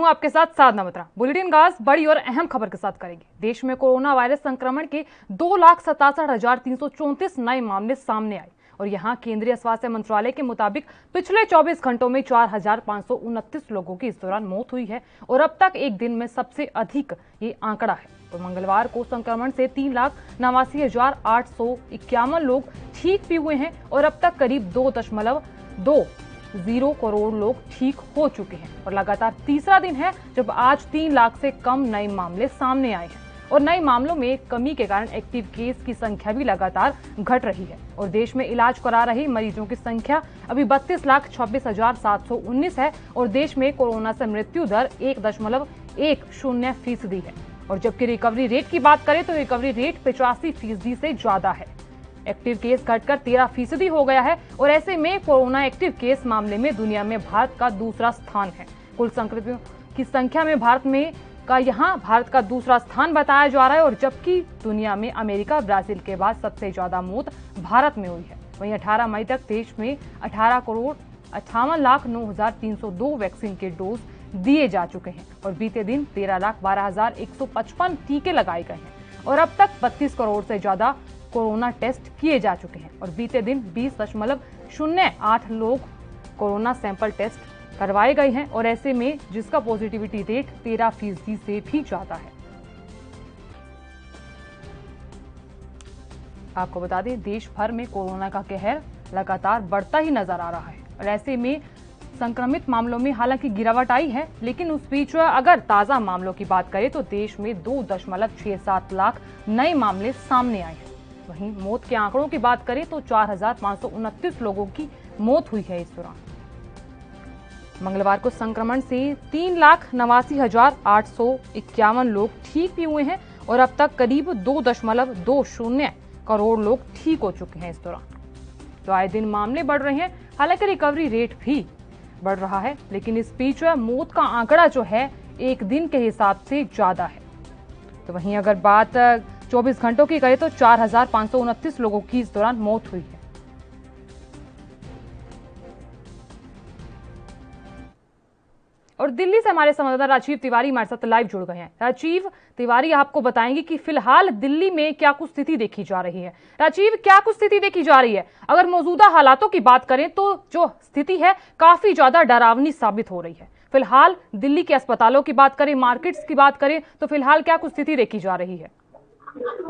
आपके साथ साधना बत्रा। बुलेटिन गाज बड़ी और अहम खबर के साथ करेंगे। देश में कोरोना वायरस संक्रमण के 2,67,334 नए मामले सामने आए और यहां केंद्रीय स्वास्थ्य मंत्रालय के मुताबिक पिछले 24 घंटों में 4,529 लोगों की इस दौरान मौत हुई है और अब तक एक दिन में सबसे अधिक ये आंकड़ा है। तो मंगलवार को संक्रमण से 3,89,851 लोग ठीक भी हुए हैं और अब तक करीब 2.20 करोड़ लोग ठीक हो चुके हैं और लगातार तीसरा दिन है जब आज 3 लाख से कम नए मामले सामने आए हैं और नए मामलों में कमी के कारण एक्टिव केस की संख्या भी लगातार घट रही है और देश में इलाज करा रहे मरीजों की संख्या अभी 32,26,719 है और देश में कोरोना से मृत्यु दर 1.10% है और जबकि रिकवरी रेट की बात करें तो रिकवरी रेट 85% से ज्यादा है। एक्टिव केस घटकर 13% हो गया है और ऐसे में कोरोना एक्टिव केस मामले में दुनिया में भारत का दूसरा स्थान है। कुल संक्रमितों की संख्या में भारत का दूसरा स्थान बताया जा रहा है और जबकि दुनिया में अमेरिका ब्राजील के बाद सबसे ज्यादा मौत भारत में हुई है। वहीं 18 मई तक देश में 18,58,09,302 वैक्सीन के डोज दिए जा चुके हैं और बीते दिन 13,12,155 टीके लगाए गए हैं और अब तक 32 करोड़ से ज्यादा कोरोना टेस्ट किए जा चुके हैं और बीते दिन 20.08 लोग कोरोना सैंपल टेस्ट करवाए गए हैं और ऐसे में जिसका पॉजिटिविटी रेट 13% से भी ज्यादा है। आपको बता दें देश भर में कोरोना का कहर लगातार बढ़ता ही नजर आ रहा है और ऐसे में संक्रमित मामलों में हालांकि गिरावट आई है, लेकिन उस बीच अगर ताजा मामलों की बात करें तो देश में 2.67 लाख नए मामले सामने आए हैं। वहीं मौत के आंकड़ों की बात करें तो 4,529 लोगों की मौत हुई है। इस दौरान मंगलवार को संक्रमण से 3,89,851 लोग ठीक भी हुए हैं और अब तक करीब 2.20 करोड़ लोग ठीक हो चुके हैं। इस दौरान तो आए दिन मामले बढ़ रहे हैं, हालांकि रिकवरी रेट भी बढ़ रहा है, लेकिन इस बीच मौत का आंकड़ा जो है एक दिन के हिसाब से ज्यादा है। तो वहीं अगर बात 24 घंटों की करें तो 4,529 लोगों की इस दौरान मौत हुई है। और दिल्ली से हमारे संवाददाता राजीव तिवारी हमारे साथ लाइव जुड़ गए हैं। राजीव तिवारी आपको बताएंगे कि फिलहाल दिल्ली में क्या कुछ स्थिति देखी जा रही है। राजीव, क्या कुछ स्थिति देखी जा रही है? अगर मौजूदा हालातों की बात करें तो जो स्थिति है काफी ज्यादा डरावनी साबित हो रही है। फिलहाल दिल्ली के अस्पतालों की बात करें, मार्केट्स की बात करें तो फिलहाल क्या कुछ स्थिति देखी जा रही है?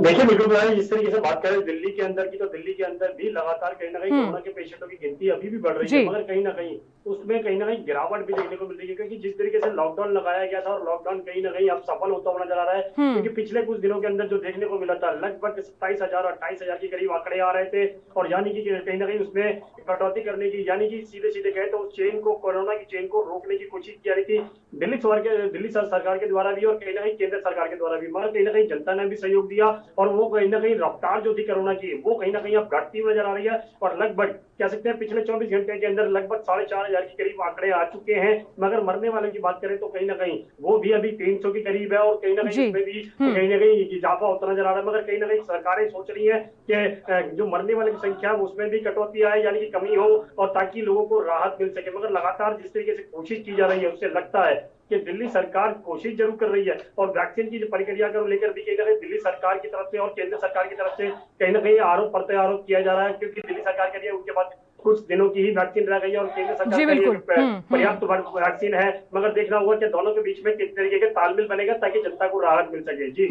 देखिए बिल्कुल, जिस तरीके से बात करें दिल्ली के अंदर की, तो दिल्ली के अंदर भी लगातार कहीं ना कहीं कोरोना के पेशेंटों की गिनती अभी भी बढ़ रही है, मगर कहीं ना कहीं उसमें कहीं ना कहीं गिरावट भी देखने को मिल रही है क्योंकि जिस तरीके से लॉकडाउन लगाया गया था और लॉकडाउन कहीं ना कहीं अब सफल होता हुआ नजर आ रहा है क्योंकि पिछले कुछ दिनों के अंदर जो देखने को मिला था लगभग 27,000 और 28,000 के करीब आंकड़े आ रहे थे और यानी कि कहीं ना कहीं उसमें कटौती करने की, यानी कि सीधे सीधे कहे तो उस चेन को, कोरोना की चेन को रोकने की कोशिश की जा रही थी दिल्ली सरकार के द्वारा भी और कहीं ना कहीं केंद्र सरकार के द्वारा भी, मगर कहीं ना कहीं जनता ने भी सहयोग दिया और वो कहीं ना कहीं रफ्तार जो थी कोरोना की वो कहीं ना कहीं अब घटती हुई नजर आ रही है और लगभग कह सकते हैं पिछले 24 घंटे के अंदर लगभग 4,500 के करीब आंकड़े आ चुके हैं, मगर मरने वाले की बात करें तो कहीं ना कहीं वो भी अभी 300 के करीब है और कहीं ना कहीं उसमें भी कहीं ना कहीं इजाफा होता नजर आ रहा है, मगर कहीं ना कहीं सरकारें सोच रही है कि जो मरने वाले की संख्या उसमें भी कटौती आए, यानी कि कमी हो और ताकि लोगों को राहत मिल सके। मगर लगातार जिस तरीके से कोशिश की जा रही है उससे लगता है कि दिल्ली सरकार कोशिश जरूर कर रही है और वैक्सीन की जो प्रक्रिया को लेकर भी कहीं ना कहीं दिल्ली सरकार की तरफ से और केंद्र सरकार की तरफ से कहीं ना कहीं आरोप प्रत्यारोप किया जा रहा है क्योंकि दिल्ली सरकार के लिए उनके पास कुछ दिनों की ही वैक्सीन रह गई है और केंद्र सरकार के लिए पर्याप्त वैक्सीन है, मगर देखना होगा कि दोनों के बीच में किस तरीके का तालमेल बनेगा ताकि जनता को राहत मिल सके। जी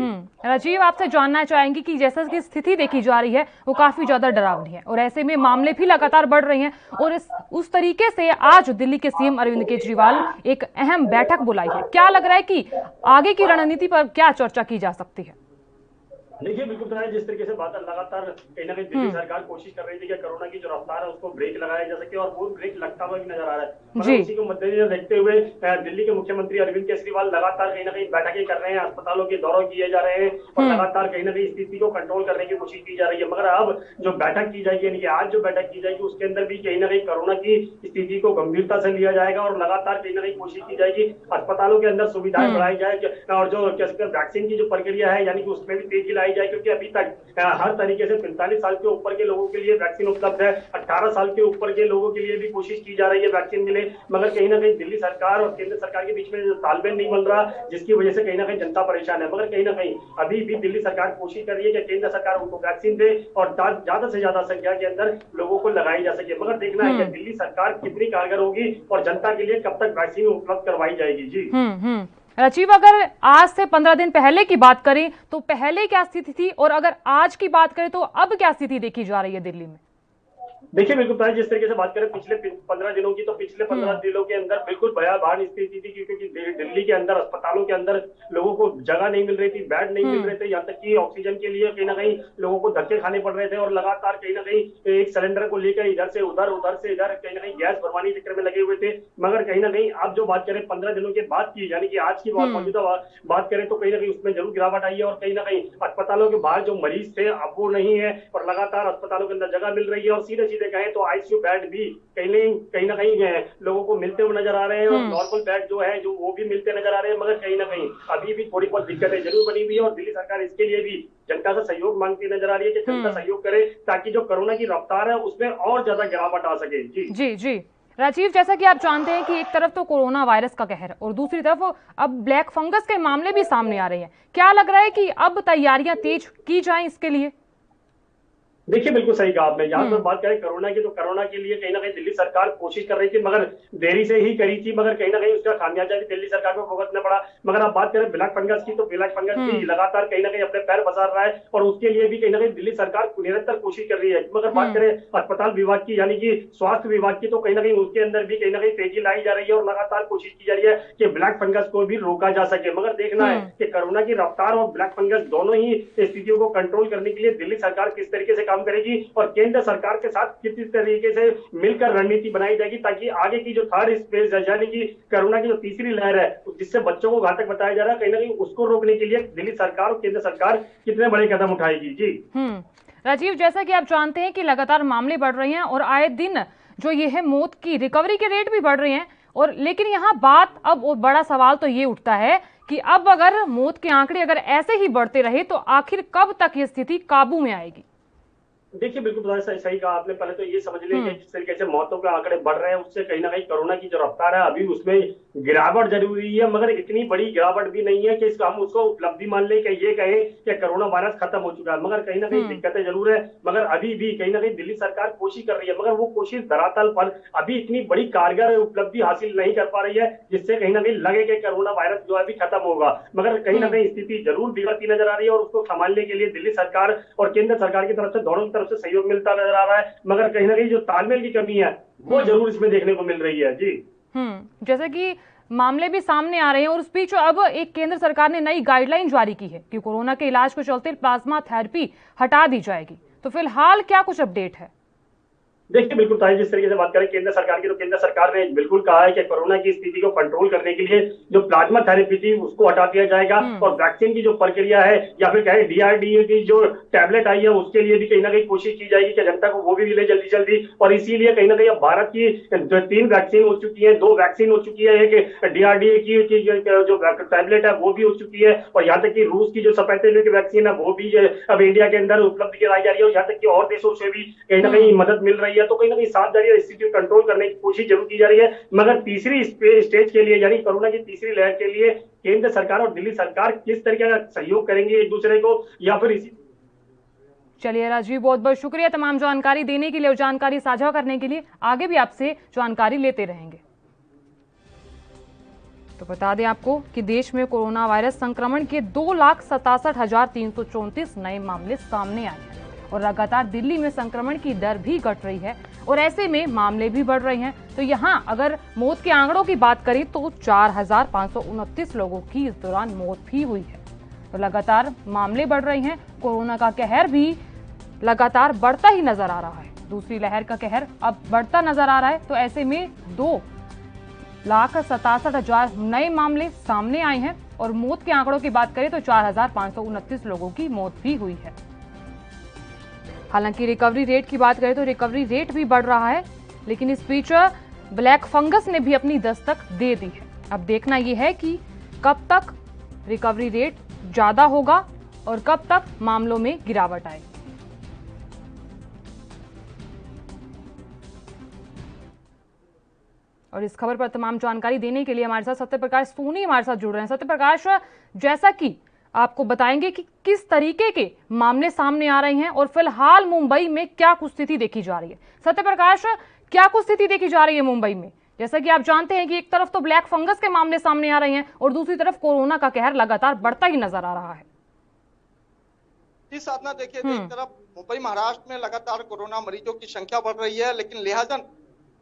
राजीव, आपसे जानना चाहेंगे कि जैसा कि स्थिति देखी जा रही है वो काफी ज्यादा डरावनी है और ऐसे में मामले भी लगातार बढ़ रहे हैं और उस तरीके से आज दिल्ली के सीएम अरविंद केजरीवाल एक अहम बैठक बुलाई है। क्या लग रहा है कि आगे की रणनीति पर क्या चर्चा की जा सकती है? देखिए बिल्कुल, जिस तरीके से बात लगातार कहीं ना कहीं दिल्ली सरकार कोशिश कर रही थी कि कोरोना की जो रफ्तार है उसको ब्रेक लगाया जा सके और वो ब्रेक लगता हुआ भी नजर आ रहा है, मगर उसी को मद्देनजर देखते हुए दिल्ली के मुख्यमंत्री अरविंद केजरीवाल लगातार कहीं ना कहीं बैठकें कर रहे हैं, अस्पतालों के दौरे किए जा रहे हैं और लगातार कहीं ना कहीं स्थिति को कंट्रोल करने की कोशिश की जा रही है। मगर अब जो बैठक की जाएगी, यानी कि आज जो बैठक की जाएगी उसके अंदर भी कहीं ना कहीं कोरोना की स्थिति को गंभीरता से लिया जाएगा और लगातार कहीं ना कहीं कोशिश की जाएगी अस्पतालों के अंदर सुविधाएं बढ़ाई जाए और जो वैक्सीन की जो प्रक्रिया है यानी कि उसमें भी तेजी लाई लगाई जाए, क्योंकि अभी तक हर तरीके से 45 साल के ऊपर के लोगों के लिए वैक्सीन उपलब्ध है, 18 साल के ऊपर के लोगों के लिए भी कोशिश की जा रही है वैक्सीन मिले, मगर कहीं ना कहीं दिल्ली सरकार और केंद्र सरकार के बीच में तालमेल नहीं बन रहा, जिसकी वजह से कहीं ना कहीं जनता परेशान है। मगर कहीं ना कहीं अभी भी दिल्ली सरकार कोशिश कर रही है कि केंद्र सरकार उनको वैक्सीन दे और ज्यादा से ज्यादा संख्या के अंदर लोगों को लगाई जा सके। मगर देखना है कि दिल्ली सरकार कितनी कारगर होगी और जनता के लिए कब तक वैक्सीन उपलब्ध करवाई जाएगी। जी राजीव, अगर आज से 15 दिन पहले की बात करें तो पहले क्या स्थिति थी और अगर आज की बात करें तो अब क्या स्थिति देखी जा रही है दिल्ली में? देखिए बिल्कुल जिस तरीके से बात करें पिछले 15 दिनों की, तो पिछले 15 दिनों के अंदर बिल्कुल भयावह स्थिति थी, क्योंकि दिल्ली के अंदर अस्पतालों के अंदर लोगों को जगह नहीं मिल रही थी, बेड नहीं मिल रहे थे, यहाँ तक कि ऑक्सीजन के लिए कहीं ना कहीं लोगों को धक्के खाने पड़ रहे थे और लगातार कहीं ना कहीं एक सिलेंडर को लेकर इधर से उधर, उधर से इधर कहीं ना कहीं गैस भरवाने के चक्कर में लगे हुए थे। मगर कहीं ना कहीं अब जो बात करें 15 दिनों के बाद की, यानी कि आज की मौजूदा बात करें, तो कहीं ना कहीं उसमें जरूर गिरावट आई है और कहीं ना कहीं अस्पतालों के बाहर जो मरीज थे अब वो नहीं है और लगातार अस्पतालों के अंदर जगह मिल रही है और सीधे सीधे कहें तो आईसीयू बेड भी कहीं ना कहीं लोगों को मिलते हुए नजर आ रहे हैं और नॉर्मल बेड जो है जो वो भी मिलते नजर आ रहे हैं। मगर कहीं ना कहीं अभी भी थोड़ी बहुत दिक्कतें जरूर बनी हुई है और दिल्ली सरकार इसके लिए भी जनता से सहयोग मांगती नजर आ रही है कि जनता सहयोग करे ताकि जो कोरोना की रफ्तार है उसमें और ज्यादा गिरावट आ सके। जी राजीव, जैसा कि आप जानते हैं कि एक तरफ तो कोरोना वायरस का कहर और दूसरी तरफ अब ब्लैक फंगस के मामले भी सामने आ रहे हैं, क्या लग रहा है कि अब तैयारियां तेज की जाएं इसके लिए? देखिए बिल्कुल सही कहा आपने। यहाँ पर बात करें कोरोना की, तो कोरोना के लिए कहीं ना कहीं दिल्ली सरकार कोशिश कर रही थी, मगर देरी से ही करी थी, मगर कहीं ना कहीं उसका खामियाजा भी दिल्ली सरकार को भुगतना पड़ा। मगर आप बात करें ब्लैक फंगस की, तो ब्लैक फंगस भी लगातार कहीं ना कहीं अपने पैर पसार रहा है और उसके लिए भी कहीं ना कहीं दिल्ली सरकार निरंतर कोशिश कर रही है। मगर बात करें अस्पताल विभाग की, यानी कि स्वास्थ्य विभाग की, तो कहीं ना कहीं उसके अंदर भी कहीं ना कहीं तेजी लाई जा रही है और लगातार कोशिश की जा रही है कि ब्लैक फंगस को भी रोका जा सके। मगर देखना है कि कोरोना की रफ्तार और ब्लैक फंगस दोनों ही स्थितियों को कंट्रोल करने के लिए दिल्ली सरकार किस तरीके से काम करेगी और केंद्र सरकार के साथ किस तरीके से मिलकर रणनीति बनाई जाएगी ताकि आगे की जो थर्ड स्पेस है, यानी कि कोरोना की जो तीसरी लहर है जिससे बच्चों को घातक बताया जा रहा है, कहीं ना कहीं उसको रोकने के लिए दिल्ली सरकार और केंद्र सरकार कितने बड़े कदम उठाएगी। जी राजीव, जैसा कि आप जानते हैं कि लगातार मामले बढ़ रहे हैं और आए दिन जो ये है मौत की रिकवरी के रेट भी बढ़ रहे हैं, और लेकिन यहाँ बात अब बड़ा सवाल तो ये उठता है कि अब अगर मौत के आंकड़े अगर ऐसे ही बढ़ते रहे तो आखिर कब तक ये स्थिति काबू में आएगी? देखिए बिल्कुल सही कहा आपने। पहले तो ये समझ लें कि जिस तरीके से मौतों के आंकड़े बढ़ रहे हैं उससे कहीं ना कहीं कोरोना की जो रफ्तार है अभी उसमें गिरावट जरूरी है, मगर इतनी बड़ी गिरावट भी नहीं है कि हम उसको उपलब्धि मान लें कि ये कहें कि कोरोना वायरस खत्म हो चुका है। मगर कहीं ना कहीं दिक्कतें जरूर है, मगर अभी भी कहीं ना कहीं दिल्ली सरकार कोशिश कर रही है, मगर वो कोशिश धरातल पर अभी इतनी बड़ी कारगर उपलब्धि हासिल नहीं कर पा रही है जिससे कहीं ना कहीं लगे कि कोरोना वायरस जो है अभी खत्म होगा। मगर कहीं ना कहीं स्थिति जरूर बिगड़ती नजर आ रही है और उसको संभालने के लिए दिल्ली सरकार और केंद्र सरकार की तरफ से दोनों की तरफ से सहयोग मिलता नजर आ रहा है, मगर कहीं ना कहीं जो तालमेल की कमी है वो जरूर इसमें देखने को मिल रही है। जी जैसे कि मामले भी सामने आ रहे हैं और उस बीच अब एक केंद्र सरकार ने नई गाइडलाइन जारी की है कि कोरोना के इलाज के चलते प्लाज्मा थेरेपी हटा दी जाएगी, तो फिलहाल क्या कुछ अपडेट है? देखिए बिल्कुल ताई, जिस तरीके से बात करें केंद्र सरकार की, तो केंद्र सरकार ने बिल्कुल कहा है कि कोरोना की स्थिति को कंट्रोल करने के लिए जो प्लाज्मा थेरेपी थी उसको हटा दिया जाएगा और वैक्सीन की जो प्रक्रिया है या फिर कहें डीआरडीए की जो टैबलेट आई है उसके लिए भी कहीं ना कहीं कोशिश की जाएगी कि जनता को वो भी मिले जल्दी जल्दी। और इसीलिए कहीं ना कहीं अब भारत की 3 वैक्सीन हो चुकी है, 2 वैक्सीन हो चुकी है, एक डीआरडीए की जो टैबलेट है वो भी हो चुकी है और यहाँ तक कि रूस की जो सफेद की वैक्सीन है वो भी अब इंडिया के अंदर उपलब्ध कराई जा रही है और यहाँ तक कि और देशों से भी कहीं ना कहीं मदद मिल रही है। तो कहीं ना कहीं साथ जा रही है, स्थिति को कंट्रोल करने की कोशिश जरूर की जा रही है, मगर तीसरी स्टेज के लिए यानी कोरोना की तीसरी लहर के लिए केंद्र सरकार और दिल्ली सरकार किस तरीके का सहयोग करेंगे एक दूसरे को या फिर इसी। चलिए राजीव, बहुत बहुत शुक्रिया तमाम जानकारी देने के लिए और जानकारी साझा करने के लिए। आगे भी आपसे जानकारी लेते रहेंगे। तो बता दें आपको कि देश में कोरोना वायरस संक्रमण के 2,67,334 नए मामले सामने आए हैं और लगातार दिल्ली में संक्रमण की दर भी घट रही है और ऐसे में मामले भी बढ़ रहे हैं। तो यहाँ अगर मौत के आंकड़ों की बात करें तो 4,529 लोगों की इस दौरान मौत भी हुई है। तो लगातार मामले बढ़ रहे हैं, कोरोना का कहर भी लगातार बढ़ता ही नजर आ रहा है। दूसरी लहर का कहर अब बढ़ता नजर आ रहा है। तो ऐसे में 2,67,000 नए मामले सामने आए हैं और मौत के आंकड़ों की बात करें तो 4,529 लोगों की मौत भी हुई है। हालांकि रिकवरी रेट की बात करें तो रिकवरी रेट भी बढ़ रहा है, लेकिन इस बीच ब्लैक फंगस ने भी अपनी दस्तक दे दी है। अब देखना यह है कि कब तक रिकवरी रेट ज्यादा होगा और कब तक मामलों में गिरावट आएगी। और इस खबर पर तमाम जानकारी देने के लिए हमारे साथ सत्यप्रकाश सोनी हमारे साथ जुड़ रहे हैं। सत्यप्रकाश, जैसा कि आपको बताएंगे कि किस तरीके के मामले सामने आ रहे हैं और फिलहाल मुंबई में क्या कुछ स्थिति देखी जा रही है। सत्यप्रकाश, क्या कुछ स्थिति देखी जा रही है मुंबई में? जैसा कि आप जानते हैं कि एक तरफ तो ब्लैक फंगस के मामले सामने आ रहे हैं और दूसरी तरफ कोरोना का कहर लगातार बढ़ता ही नजर आ रहा है। जी साधना, देखिए एक तरफ मुंबई महाराष्ट्र में लगातार कोरोना मरीजों की संख्या बढ़ रही है, लेकिन लिहाजन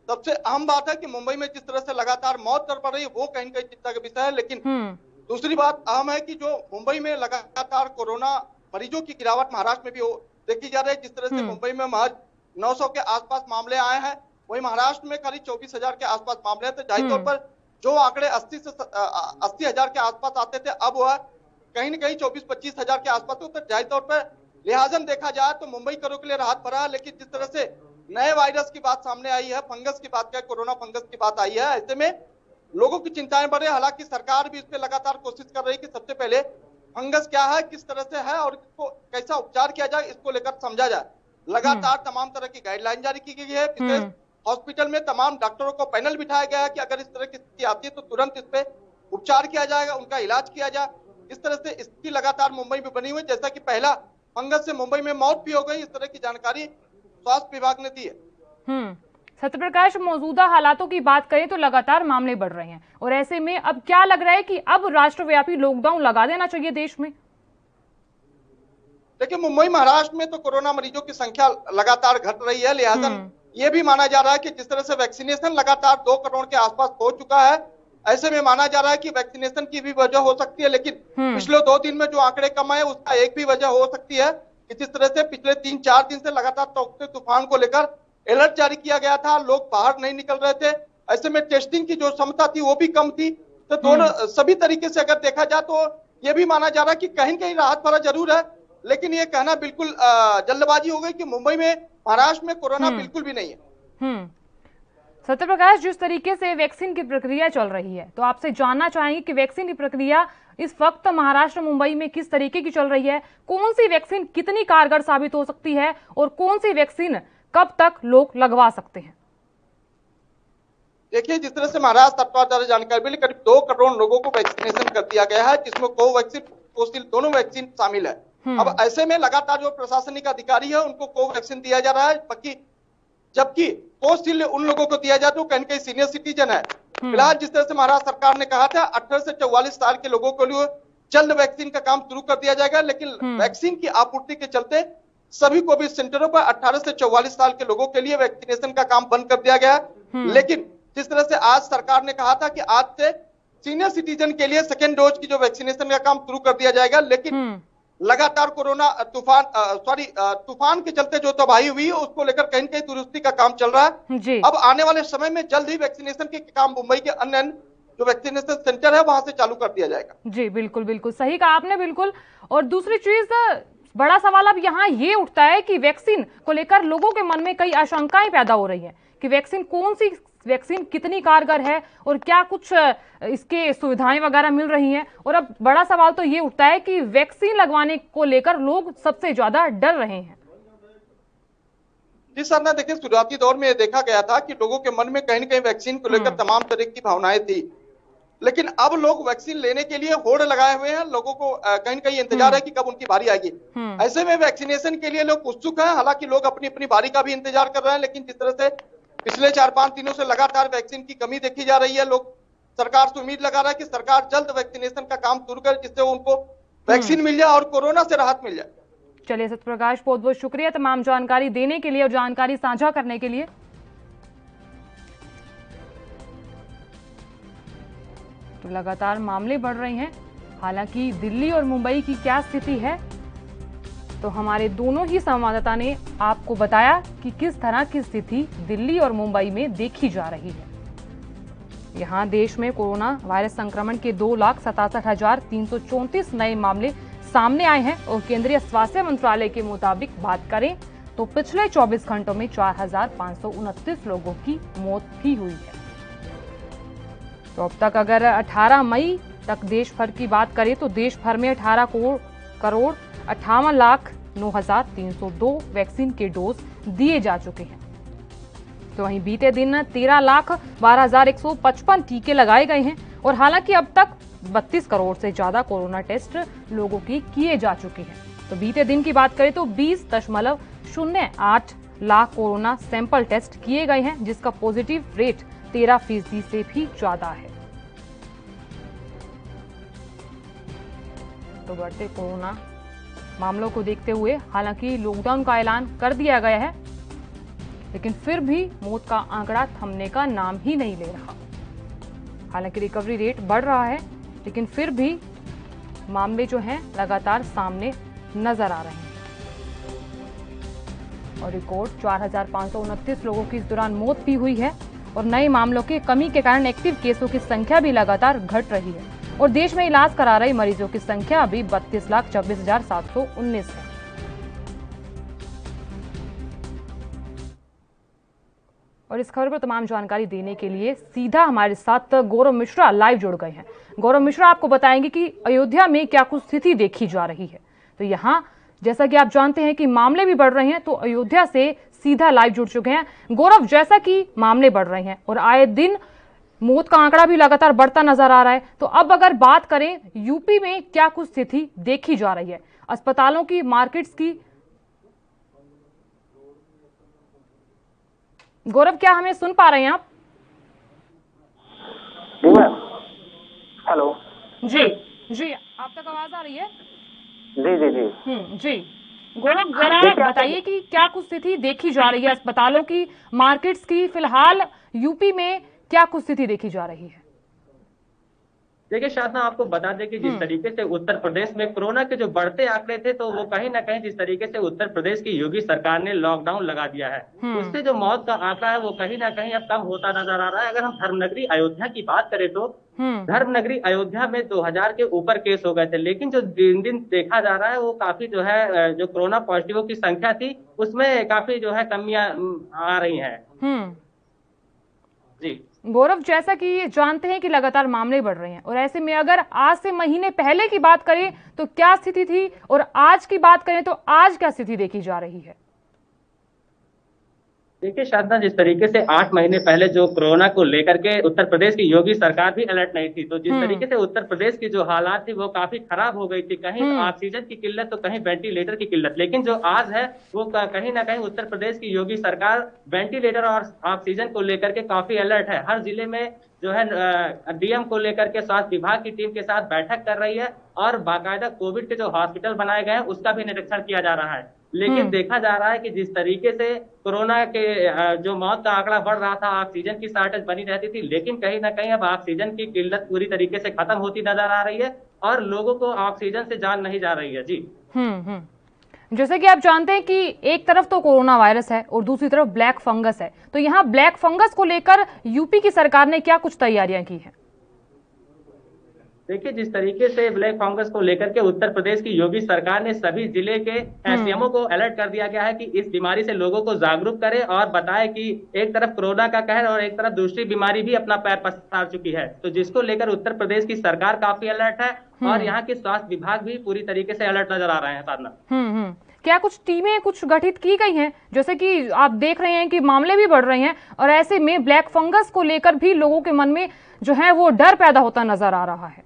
सबसे अहम बात है कि मुंबई में जिस तरह से लगातार मौत दर बढ़ रही है वो कहीं न कहीं चिंता का विषय है। लेकिन दूसरी बात अहम है कि जो मुंबई में लगातार कोरोना मरीजों की गिरावट महाराष्ट्र में भी देखी जा रही है। जिस तरह से मुंबई में महज 900 के आसपास मामले आए हैं, वही महाराष्ट्र में करीब 24,000 के आसपास मामले हैं। तो जाहिर तौर पर जो आंकड़े 80,000 के आसपास आते थे, अब वह कहीं न कहीं 24-25 हजार के आसपास हो। तो जाहिर तौर पर लिहाजन देखा जाए तो मुंबई करों के लिए राहत भरा है। लेकिन जिस तरह से नए वायरस की बात सामने आई है, फंगस की बात, कोरोना फंगस की बात आई है, ऐसे में लोगों की चिंताएं बढ़े। हालांकि सरकार भी इस पे लगातार कोशिश कर रही है कि सबसे पहले फंगस क्या है, किस तरह से है और इसको कैसा उपचार किया जाए, इसको लेकर समझा जाए। लगातार तमाम तरह की गाइडलाइन जारी की गई है। विशेष हॉस्पिटल में तमाम डॉक्टरों को पैनल बिठाया गया है कि अगर इस तरह की स्थिति आती है तो तुरंत इस पे उपचार किया जाएगा, उनका इलाज किया जाए। इस तरह से स्थिति लगातार मुंबई में बनी हुई, जैसा कि पहला फंगस से मुंबई में मौत भी हो गई, इस तरह की जानकारी स्वास्थ्य विभाग ने दी है। सत्यप्रकाश, मौजूदा हालातों की बात करें तो लगातार मामले बढ़ रहे हैं और ऐसे में अब क्या लग रहा है कि अब राष्ट्रव्यापी लॉकडाउन लगा देना चाहिए देश में? देखिए मुंबई महाराष्ट्र में तो कोरोना मरीजों की संख्या लगातार घट रही है। लिहाजा ये भी माना जा रहा है कि जिस तरह से वैक्सीनेशन लगातार 2 करोड़ के आसपास हो चुका है, ऐसे में माना जा रहा है कि वैक्सीनेशन की भी वजह हो सकती है। लेकिन पिछले 2 दिन में जो आंकड़े कम आए उसका एक भी वजह हो सकती है कि जिस तरह से पिछले 3-4 दिन से लगातार तोकते तूफान को लेकर अलर्ट जारी किया गया था, लोग बाहर नहीं निकल रहे थे। ऐसे में टेस्टिंग की जो क्षमता थी वो भी कम थी। तो दोनों सभी तरीके से अगर देखा जाए तो ये भी माना जा रहा है कि कहीं कहीं राहत भरा जरूर है, लेकिन ये कहना बिल्कुल जल्दबाजी हो गई कि मुंबई में महाराष्ट्र में कोरोना बिल्कुल भी नहीं है। सत्यप्रकाश, जिस तरीके से वैक्सीन की प्रक्रिया चल रही है तो आपसे जानना चाहेंगे कि वैक्सीन की प्रक्रिया इस वक्त महाराष्ट्र मुंबई में किस तरीके की चल रही है, कौन सी वैक्सीन कितनी कारगर साबित हो सकती है और कौन सी वैक्सीन कब तक लोग लगवा सकते हैं? देखिए जिस तरह से महाराष्ट्र सरकार द्वारा जानकारी मिली, करीब 2 करोड़ लोगों को वैक्सीनेशन कर दिया गया है, जिसमें कोवैक्सीन कोविशील्ड दोनों वैक्सीन शामिल है। अब ऐसे में लगातार जो प्रशासनिक अधिकारी है उनको कोवैक्सीन दिया जा रहा है, जबकि कोविशील्ड उन लोगों को दिया जाता है कहीं कहीं सीनियर सिटीजन है। फिलहाल जिस तरह से महाराष्ट्र सरकार ने कहा था 18 से 44 साल के लोगों के लिए जल्द वैक्सीन का काम शुरू कर दिया जाएगा, लेकिन वैक्सीन की आपूर्ति के चलते सभी कोविड सेंटरों पर 18 से 44 साल के लोगों के लिए वैक्सीनेशन का काम बंद कर दिया गया। लेकिन जिस तरह से आज सरकार ने कहा था कि आज से सीनियर सिटीजन के लिए सेकेंड डोज की जो वैक्सीनेशन का काम शुरू कर दिया जाएगा, लेकिन लगातार कोरोना तूफान के चलते जो तबाही हुई है उसको लेकर कहीं कहीं दुरुस्ती का काम चल रहा है। अब आने वाले समय में जल्द ही वैक्सीनेशन के काम मुंबई के अन्य जो वैक्सीनेशन सेंटर है वहां से चालू कर दिया जाएगा। जी बिल्कुल बिल्कुल सही कहा आपने, बिल्कुल। और दूसरी चीज, बड़ा सवाल अब यहाँ ये उठता है कि वैक्सीन को लेकर लोगों के मन में कई आशंकाएं पैदा हो रही हैं कि वैक्सीन कौन सी वैक्सीन कितनी कारगर है और क्या कुछ इसके सुविधाएं वगैरह मिल रही हैं। और अब बड़ा सवाल तो ये उठता है कि वैक्सीन लगवाने को लेकर लोग सबसे ज्यादा डर रहे हैं। जी सर, ना देखिए शुरुआती दौर में देखा गया था कि लोगों के मन में कहीं न कहीं वैक्सीन को लेकर तमाम तरह की भावनाएं थी, लेकिन अब लोग वैक्सीन लेने के लिए होड़ लगाए हुए हैं। लोगों को कहीं न कहीं इंतजार है कि कब उनकी बारी आएगी। ऐसे में वैक्सीनेशन के लिए लोग उत्सुक हैं। हालांकि लोग अपनी अपनी बारी का भी इंतजार कर रहे हैं, लेकिन जिस तरह से पिछले 4-5 दिनों से लगातार वैक्सीन की कमी देखी जा रही है, लोग सरकार से उम्मीद लगा रहा है कि सरकार जल्द वैक्सीनेशन का काम शुरू करे, जिससे उनको वैक्सीन मिल जाए और कोरोना से राहत मिल जाए। चलिए सत्यप्रकाश, बहुत बहुत शुक्रिया तमाम जानकारी देने के लिए और जानकारी साझा करने के लिए। तो लगातार मामले बढ़ रहे हैं, हालांकि दिल्ली और मुंबई की क्या स्थिति है तो हमारे दोनों ही संवाददाता ने आपको बताया कि किस तरह की स्थिति दिल्ली और मुंबई में देखी जा रही है। यहां देश में कोरोना वायरस संक्रमण के 2,67,334 नए मामले सामने आए हैं और केंद्रीय स्वास्थ्य मंत्रालय के मुताबिक बात करें तो पिछले 24 घंटों में 4,529 लोगों की मौत भी हुई है। तो अब तक अगर 18 मई तक देश भर की बात करें तो देश भर में 18 करोड़ 13,58,09,302 वैक्सीन के डोज दिए जा चुके हैं। तो वहीं बीते दिन 13,12,155 टीके लगाए गए हैं और हालांकि अब तक 32 करोड़ से ज्यादा कोरोना टेस्ट लोगों की किए जा चुके हैं। तो बीते दिन की बात करें तो 20.08 लाख कोरोना सैंपल टेस्ट किए गए हैं, जिसका पॉजिटिव रेट 13% से भी ज्यादा है। तो बढ़ते कोरोना मामलों को देखते हुए हालांकि लॉकडाउन का ऐलान कर दिया गया है, लेकिन फिर भी मौत का आंकड़ा थमने का नाम ही नहीं ले रहा। हालांकि रिकवरी रेट बढ़ रहा है, लेकिन फिर भी मामले जो हैं लगातार सामने नजर आ रहे हैं और रिकॉर्ड 4,529 लोगों की इस दौरान मौत भी हुई है और नए मामलों की कमी के कारण एक्टिव केसों की संख्या भी लगातार घट रही है और देश में इलाज करा रहे मरीजों की संख्या अभी 32,26,719 है। और इस खबर पर तमाम जानकारी देने के लिए सीधा हमारे साथ गौरव मिश्रा लाइव जुड़ गए हैं। गौरव मिश्रा आपको बताएंगे कि अयोध्या में क्या कुछ स्थिति देखी जा रही है। तो यहाँ जैसा कि आप जानते हैं कि मामले भी बढ़ रहे हैं, तो अयोध्या से सीधा लाइव जुड़ चुके हैं गौरव। जैसा कि मामले बढ़ रहे हैं और आए दिन मौत का आंकड़ा भी लगातार बढ़ता नजर आ रहा है, तो अब अगर बात करें यूपी में क्या कुछ स्थिति देखी जा रही है, अस्पतालों की, मार्केट्स की। गौरव, क्या हमें सुन पा रहे हैं आप? जी मैम, हेलो। जी जी, आप तक आवाज आ रही है? जी जी जी जी गौरव, जरा बताइए कि क्या कुछ स्थिति देखी जा रही है अस्पतालों की, मार्केट्स की, फिलहाल यूपी में क्या कुछ स्थिति देखी जा रही है? देखिए शायद आपको बता दें कि जिस तरीके से उत्तर प्रदेश में कोरोना के जो बढ़ते आंकड़े थे, तो वो कहीं ना कहीं जिस तरीके से उत्तर प्रदेश की योगी सरकार ने लॉकडाउन लगा दिया है, उससे जो मौत का आंकड़ा है वो कहीं ना कहीं अब कम होता नजर आ रहा है। अगर हम धर्मनगरी अयोध्या की बात करें तो धर्मनगरी अयोध्या में 2000 के ऊपर केस हो गए थे, लेकिन जो दिन दिन देखा जा रहा है वो काफी जो है जो कोरोना पॉजिटिवों की संख्या थी उसमें काफी जो है कमियां आ रही है। जी गौरव, जैसा कि जानते हैं कि लगातार मामले बढ़ रहे हैं और ऐसे में अगर आज से महीने पहले की बात करें तो क्या स्थिति थी और आज की बात करें तो आज क्या स्थिति देखी जा रही है? देखिए शारदा, जिस तरीके से 8 महीने पहले जो कोरोना को लेकर के उत्तर प्रदेश की योगी सरकार भी अलर्ट नहीं थी, तो जिस तरीके से उत्तर प्रदेश की जो हालात थी वो काफी खराब हो गई थी। कहीं ऑक्सीजन की किल्लत तो कहीं वेंटिलेटर की किल्लत, लेकिन जो आज है वो कहीं ना कहीं उत्तर प्रदेश की योगी सरकार वेंटिलेटर और ऑक्सीजन को लेकर के काफी अलर्ट है। हर जिले में जो है डीएम को लेकर के स्वास्थ्य विभाग की टीम के साथ बैठक कर रही है और बाकायदा कोविड के जो हॉस्पिटल बनाए गए हैं उसका भी निरीक्षण किया जा रहा है। लेकिन देखा जा रहा है कि जिस तरीके से कोरोना के जो मौत का आंकड़ा बढ़ रहा था, ऑक्सीजन की शॉर्टेज बनी रहती थी, लेकिन कहीं ना कहीं अब ऑक्सीजन की किल्लत पूरी तरीके से खत्म होती नजर आ रही है और लोगों को ऑक्सीजन से जान नहीं जा रही है। जी जैसे कि आप जानते हैं कि एक तरफ तो कोरोना वायरस है और दूसरी तरफ ब्लैक फंगस है, तो यहाँ ब्लैक फंगस को लेकर यूपी की सरकार ने क्या कुछ तैयारियां की हैं? देखिए, जिस तरीके से ब्लैक फंगस को लेकर के उत्तर प्रदेश की योगी सरकार ने सभी जिले के एसडीएमओ को अलर्ट कर दिया गया है कि इस बीमारी से लोगों को जागरूक करें और बताएं कि एक तरफ कोरोना का कहर और एक तरफ दूसरी बीमारी भी अपना पैर पसार चुकी है। तो जिसको लेकर उत्तर प्रदेश की सरकार काफी अलर्ट है और यहाँ के स्वास्थ्य विभाग भी पूरी तरीके से अलर्ट नजर आ रहे हैं। साधना, क्या कुछ टीमें कुछ गठित की गई हैं? जैसे कि आप देख रहे हैं कि मामले भी बढ़ रहे हैं और ऐसे में ब्लैक फंगस को लेकर भी लोगों के मन में जो है वो डर पैदा होता नजर आ रहा है।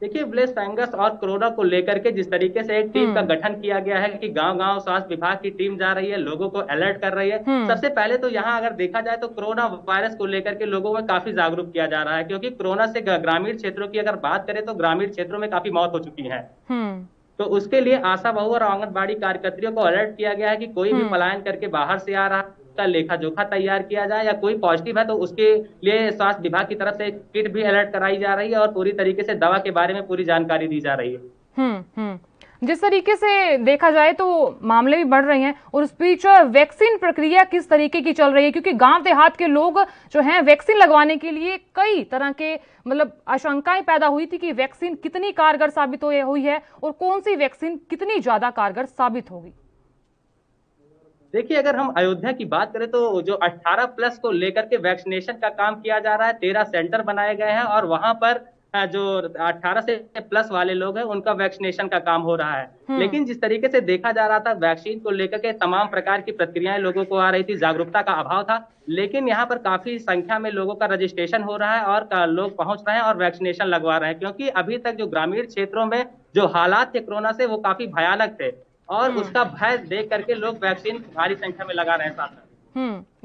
देखिए, ब्लैक फंगस और कोरोना को लेकर के जिस तरीके से एक टीम का गठन किया गया है कि गांव-गांव स्वास्थ्य विभाग की टीम जा रही है, लोगों को अलर्ट कर रही है। सबसे पहले तो यहाँ अगर देखा जाए तो कोरोना वायरस को लेकर के लोगों में काफी जागरूक किया जा रहा है, क्योंकि कोरोना से ग्रामीण क्षेत्रों की अगर बात करें तो ग्रामीण क्षेत्रों में काफी मौत हो चुकी है। तो उसके लिए आशा बहु और आंगनबाड़ी कार्यकर्तियों को अलर्ट किया गया है कि कोई भी पलायन करके बाहर से आ रहा का लेखा जोखा तैयार किया जाए, या कोई पॉजिटिव है तो उसके लिए स्वास्थ्य विभाग की तरफ से किट भी अलर्ट कराई जा रही है और पूरी तरीके से दवा के बारे में पूरी जानकारी दी जा रही है। जिस तरीके से देखा जाए तो मामले भी बढ़ रहे हैं और उस बीच वैक्सीन प्रक्रिया किस तरीके की चल रही है, क्योंकि गांव देहात के लोग जो हैं वैक्सीन लगवाने के लिए कई तरह के आशंकाएं पैदा हुई थी कि वैक्सीन कितनी कारगर साबित हुई है और कौन सी वैक्सीन कितनी ज्यादा कारगर साबित होगी। देखिए, अगर हम अयोध्या की बात करें तो जो 18 प्लस को लेकर के वैक्सीनेशन का काम किया जा रहा है, 13 सेंटर बनाए गए हैं और वहां पर जो 18 से प्लस वाले लोग हैं उनका वैक्सीनेशन का काम हो रहा है। लेकिन जिस तरीके से देखा जा रहा था वैक्सीन को लेकर के तमाम प्रकार की प्रक्रियाएं लोगों को आ रही थी, जागरूकता का अभाव था, लेकिन यहाँ पर काफी संख्या में लोगों का रजिस्ट्रेशन हो रहा है और लोग पहुंच रहे हैं और वैक्सीनेशन लगवा रहे हैं, क्योंकि अभी तक जो ग्रामीण क्षेत्रों में जो हालात थे कोरोना से वो काफी भयानक थे और उसका भय देख करके लोग वैक्सीन भारी संख्या में लगा रहे हैं साथ।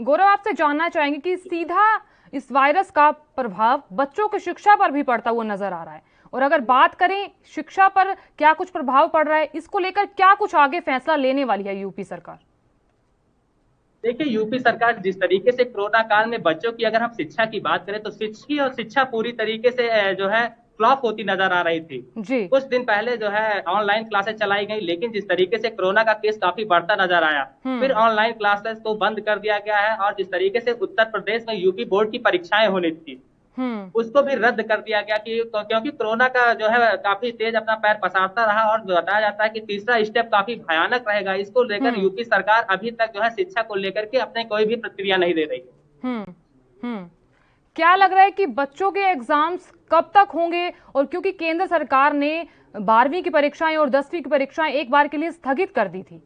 गौरव, आपसे जानना चाहेंगे कि सीधा इस वायरस का प्रभाव बच्चों की शिक्षा पर भी पड़ता हुआ नजर आ रहा है, और अगर बात करें शिक्षा पर क्या कुछ प्रभाव पड़ रहा है, इसको लेकर क्या कुछ आगे फैसला लेने वाली है यूपी सरकार? देखिए, यूपी सरकार जिस तरीके से कोरोना काल में बच्चों की अगर हम शिक्षा की बात करें तो शिक्षा पूरी तरीके से जो है फ्लॉप होती नजर आ रही थी जी। कुछ दिन पहले जो है ऑनलाइन क्लासेस चलाई गई, लेकिन जिस तरीके से कोरोना का केस काफी बढ़ता नजर आया, फिर ऑनलाइन क्लासेस को बंद कर दिया गया है और जिस तरीके से उत्तर प्रदेश में यूपी बोर्ड की परीक्षाएं होनी थी उसको भी रद्द कर दिया गया क्योंकि कोरोना का जो है काफी तेज अपना पैर पसारता रहा और बताया जाता है कि तीसरा स्टेप काफी भयानक रहेगा। इसको लेकर यूपी सरकार अभी तक जो है शिक्षा को लेकर के अपने कोई भी प्रतिक्रिया नहीं दे रही। क्या लग रहा है कि बच्चों के एग्जाम्स कब तक होंगे? और क्योंकि केंद्र सरकार ने 12वीं की परीक्षाएं और 10वीं की परीक्षाएं एक बार के लिए स्थगित कर दी थी।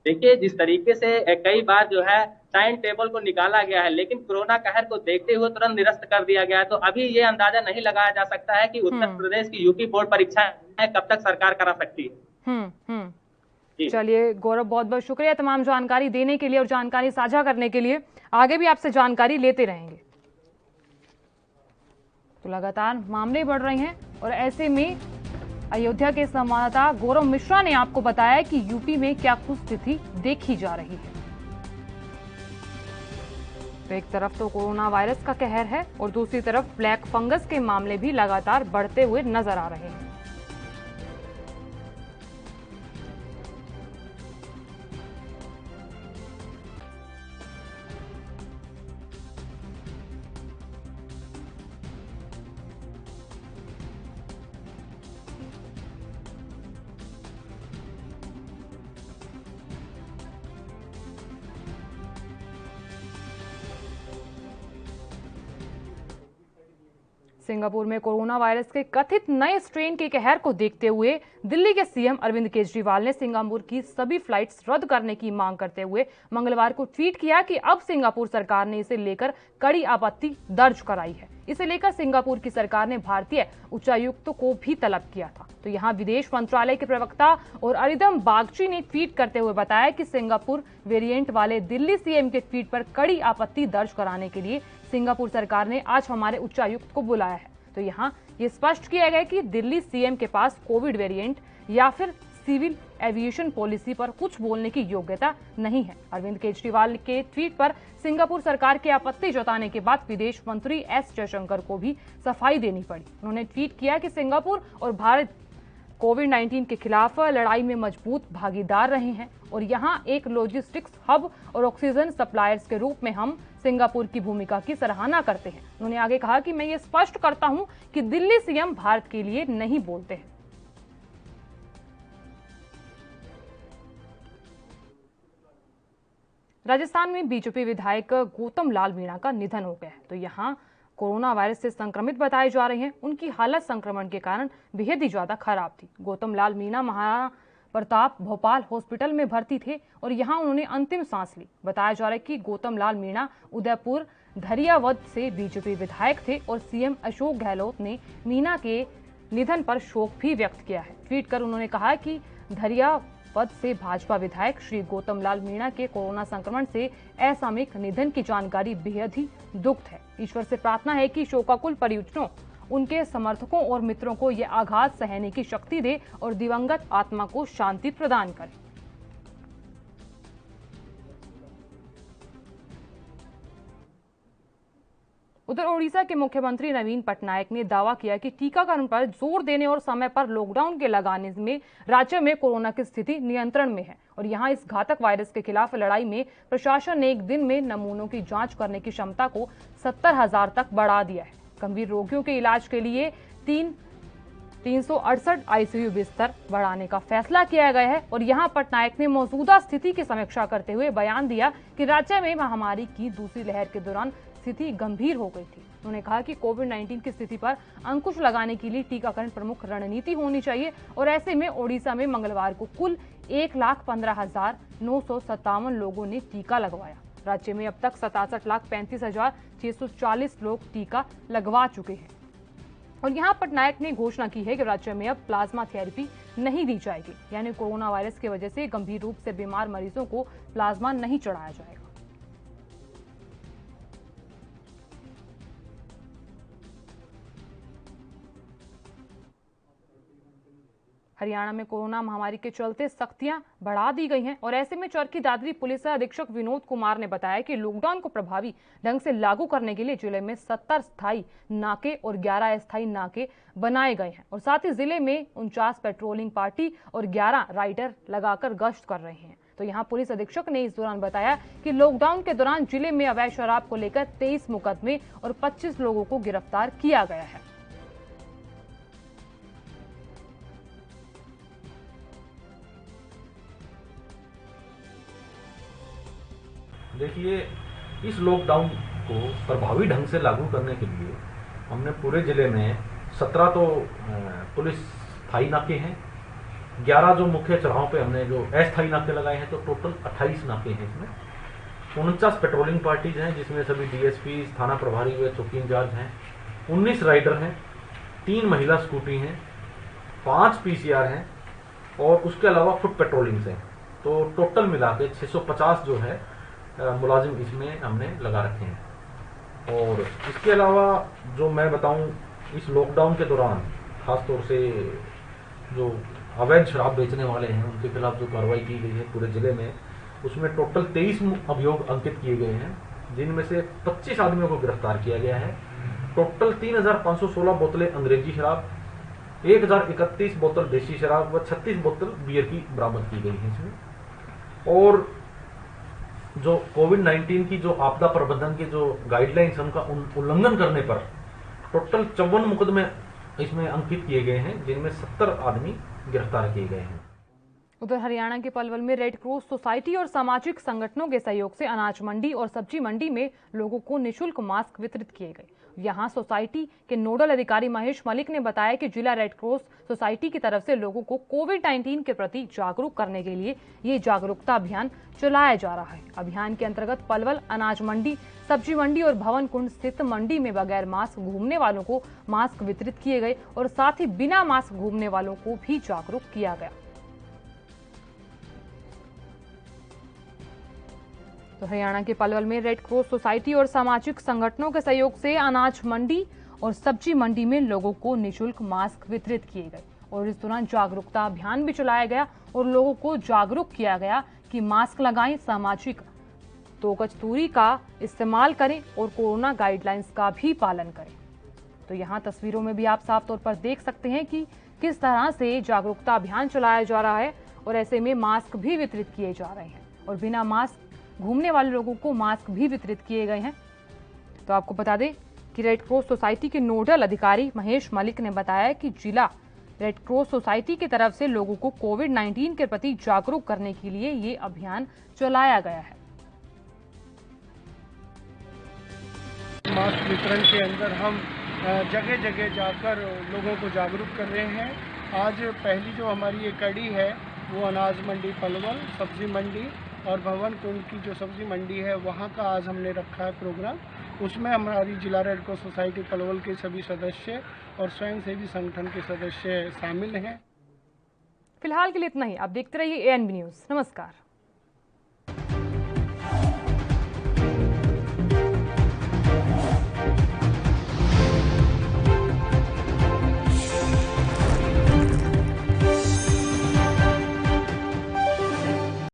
देखिए, जिस तरीके से कई बार जो है टाइम टेबल को निकाला गया है, लेकिन कोरोना कहर को देखते हुए तुरंत निरस्त कर दिया गया है, तो अभी ये अंदाजा नहीं लगाया जा सकता है कि उत्तर प्रदेश की यूपी बोर्ड परीक्षाएं कब तक सरकार करा सकती है। चलिए गौरव, बहुत बहुत शुक्रिया तमाम जानकारी देने के लिए और जानकारी साझा करने के लिए। आगे भी आपसे जानकारी लेते रहेंगे। तो लगातार मामले बढ़ रहे हैं और ऐसे में अयोध्या के संवाददाता गौरव मिश्रा ने आपको बताया कि यूपी में क्या कुछ स्थिति देखी जा रही है। तो एक तरफ तो कोरोना वायरस का कहर है और दूसरी तरफ ब्लैक फंगस के मामले भी लगातार बढ़ते हुए नजर आ रहे हैं। सिंगापुर में कोरोना वायरस के कथित नए स्ट्रेन के कहर को देखते हुए दिल्ली के सीएम अरविंद केजरीवाल ने सिंगापुर की सभी फ्लाइट्स रद्द करने की मांग करते हुए मंगलवार को ट्वीट किया कि अब सिंगापुर सरकार ने इसे लेकर कड़ी आपत्ति दर्ज कराई है। इसे लेकर सिंगापुर की सरकार ने भारतीय उच्चायुक्त को भी तलब किया था। तो यहाँ विदेश मंत्रालय के प्रवक्ता और अरिदम बागची ने ट्वीट करते हुए बताया कि सिंगापुर वेरिएंट वाले दिल्ली सीएम के ट्वीट पर कड़ी आपत्ति दर्ज कराने के लिए सिंगापुर सरकार ने आज हमारे उच्चायुक्त को बुलाया है। तो यहाँ ये स्पष्ट किया गया कि दिल्ली सीएम के पास कोविड वेरिएंट या फिर सिविल एविएशन पॉलिसी पर कुछ बोलने की योग्यता नहीं है। अरविंद केजरीवाल के ट्वीट पर सिंगापुर सरकार की आपत्ति जताने के बाद विदेश मंत्री एस जयशंकर को भी सफाई देनी पड़ी। उन्होंने ट्वीट किया कि सिंगापुर और भारत कोविड-19 के खिलाफ लड़ाई में मजबूत भागीदार रहे हैं और यहां एक लॉजिस्टिक्स हब और ऑक्सीजन सप्लायर्स के रूप में हम सिंगापुर की भूमिका की सराहना करते हैं। उन्होंने आगे कहा कि मैं ये स्पष्ट करता हूं कि दिल्ली सीएम भारत के लिए नहीं बोलते हैं। राजस्थान में बीजेपी विधायक गौतम लाल मीणा का निधन हो गया है। तो यहाँ कोरोना वायरस से संक्रमित बताए जा रहे हैं। उनकी हालत संक्रमण के कारण बेहद ही ज्यादा खराब थी। गौतम लाल मीणा महाराणा प्रताप भोपाल हॉस्पिटल में भर्ती थे और यहां उन्होंने अंतिम सांस ली। बताया जा रहा है कि गौतम लाल मीणा उदयपुर धरियावद से बीजेपी विधायक थे और सीएम अशोक गहलोत ने मीणा के निधन पर शोक भी व्यक्त किया है। ट्वीट कर उन्होंने कहा कि धरियावद से भाजपा विधायक श्री गौतम लाल मीणा के कोरोना संक्रमण से असामयिक निधन की जानकारी बेहद ही दुखद है। ईश्वर से प्रार्थना है कि शोकाकुल परिजनों, उनके समर्थकों और मित्रों को यह आघात सहने की शक्ति दे और दिवंगत आत्मा को शांति प्रदान करे। उधर ओडिशा के मुख्यमंत्री नवीन पटनायक ने दावा किया कि टीकाकरण पर जोर देने और समय पर लॉकडाउन के लगाने में राज्य में कोरोना की स्थिति नियंत्रण में है और यहां इस घातक वायरस के खिलाफ लड़ाई में प्रशासन ने एक दिन में नमूनों की जांच करने की क्षमता को 70,000 तक बढ़ा दिया है। गंभीर रोगियों के इलाज के लिए 368 आईसीयू बिस्तर बढ़ाने का फैसला किया गया है और यहां पटनायक ने मौजूदा स्थिति की समीक्षा करते हुए बयान दिया कि राज्य में महामारी की दूसरी लहर के दौरान स्थिति गंभीर हो गई थी। उन्होंने कहा कि कोविड-19 की स्थिति पर अंकुश लगाने के लिए टीकाकरण प्रमुख रणनीति होनी चाहिए और ऐसे में ओडिशा में मंगलवार को कुल 1,15,957 लोगों ने टीका लगवाया। राज्य में अब तक 67,35,640 लोग टीका लगवा चुके हैं। और यहां पटनायक ने घोषणा की है कि राज्य में अब प्लाज्मा थेरेपी नहीं दी जाएगी, यानी कोरोना वायरस की वजह से गंभीर रूप से बीमार मरीजों को प्लाज्मा नहीं चढ़ाया जाएगा। हरियाणा में कोरोना महामारी के चलते सख्तियां बढ़ा दी गई हैं और ऐसे में चरखी दादरी पुलिस अधीक्षक विनोद कुमार ने बताया कि लॉकडाउन को प्रभावी ढंग से लागू करने के लिए जिले में 70 स्थायी नाके और 11 अस्थायी नाके बनाए गए हैं और साथ ही जिले में 49 पेट्रोलिंग पार्टी और 11 राइडर लगाकर गश्त कर रहे हैं। तो यहाँ पुलिस अधीक्षक ने इस दौरान बताया कि लॉकडाउन के दौरान जिले में अवैध शराब को लेकर 23 मुकदमे और 25 लोगों को गिरफ्तार किया गया है। देखिए, इस लॉकडाउन को प्रभावी ढंग से लागू करने के लिए हमने पूरे जिले में 17 तो पुलिस स्थायी नाके हैं, 11 जो मुख्य चौराहों पे हमने जो अस्थायी नाके लगाए हैं, तो टोटल 28 नाके हैं इसमें। 49 पेट्रोलिंग पार्टीज हैं जिसमें सभी डीएसपी, थाना प्रभारी व चौकी इंचार्ज हैं, 19 राइडर हैं, 3 महिला स्कूटी हैं, 5 पीसीआर हैं और उसके अलावा फुट पेट्रोलिंग्स हैं। तो टोटल मिला के 650 जो है मुलाजिम इसमें हमने लगा रखे हैं। और इसके अलावा जो मैं बताऊं, इस लॉकडाउन के दौरान खासतौर से जो अवैध शराब बेचने वाले हैं उनके खिलाफ जो कार्रवाई की गई है पूरे जिले में, उसमें टोटल 23 अभियोग अंकित किए गए हैं, जिनमें से 25 आदमियों को गिरफ्तार किया गया है। टोटल 3,516 बोतलें अंग्रेजी शराब, 1,031 बोतल देसी शराब व 36 बोतल बियर की बरामद की गई है इसमें। और जो कोविड-19 की जो आपदा प्रबंधन की जो गाइडलाइंस उनका उल्लंघन करने पर टोटल 54 मुकदमे इसमें अंकित किए गए हैं, जिनमें 70 आदमी गिरफ्तार किए गए हैं। उधर हरियाणा के पलवल में रेड क्रॉस सोसाइटी और सामाजिक संगठनों के सहयोग से अनाज मंडी और सब्जी मंडी में लोगों को निःशुल्क मास्क वितरित किए गए। यहां सोसाइटी के नोडल अधिकारी महेश मलिक ने बताया कि जिला रेड क्रॉस सोसाइटी की तरफ से लोगों को कोविड-19 के प्रति जागरूक करने के लिए ये जागरूकता अभियान चलाया जा रहा है। अभियान के अंतर्गत पलवल, अनाज मंडी, सब्जी मंडी और भवन कुंड स्थित मंडी में बगैर मास्क घूमने वालों को मास्क वितरित किए गए और साथ ही बिना मास्क घूमने वालों को भी जागरूक किया गया। तो हरियाणा के पलवल में रेड क्रॉस सोसाइटी और सामाजिक संगठनों के सहयोग से अनाज मंडी और सब्जी मंडी में लोगों को निःशुल्क मास्क वितरित किए गए और इस दौरान जागरूकता अभियान भी चलाया गया और लोगों को जागरूक किया गया कि मास्क लगाएं, सामाजिक 2 गज दूरी का इस्तेमाल करें और कोरोना गाइडलाइंस का भी पालन करें। तो यहाँ तस्वीरों में भी आप साफ तौर पर देख सकते हैं कि किस तरह से जागरूकता अभियान चलाया जा रहा है और ऐसे में मास्क भी वितरित किए जा रहे हैं और बिना मास्क घूमने वाले लोगों को मास्क भी वितरित किए गए हैं। तो आपको बता दें कि रेड क्रॉस सोसाइटी के नोडल अधिकारी महेश मलिक ने बताया कि जिला रेड क्रॉस सोसाइटी की तरफ से लोगों को कोविड-19 के प्रति जागरूक करने के लिए ये अभियान चलाया गया है। मास्क वितरण के अंदर हम जगह जगह जाकर लोगों को जागरूक कर रहे हैं। आज पहली जो हमारी ये कड़ी है वो अनाज मंडी पलवल, सब्जी मंडी और भवन कुंड की जो सब्जी मंडी है वहाँ का आज हमने रखा है प्रोग्राम। उसमें हमारी जिला रेड क्रॉस सोसाइटी पलवल के सभी सदस्य और स्वयंसेवी संगठन के सदस्य शामिल हैं। फिलहाल के लिए इतना ही। आप देखते रहिए ANB न्यूज़। नमस्कार।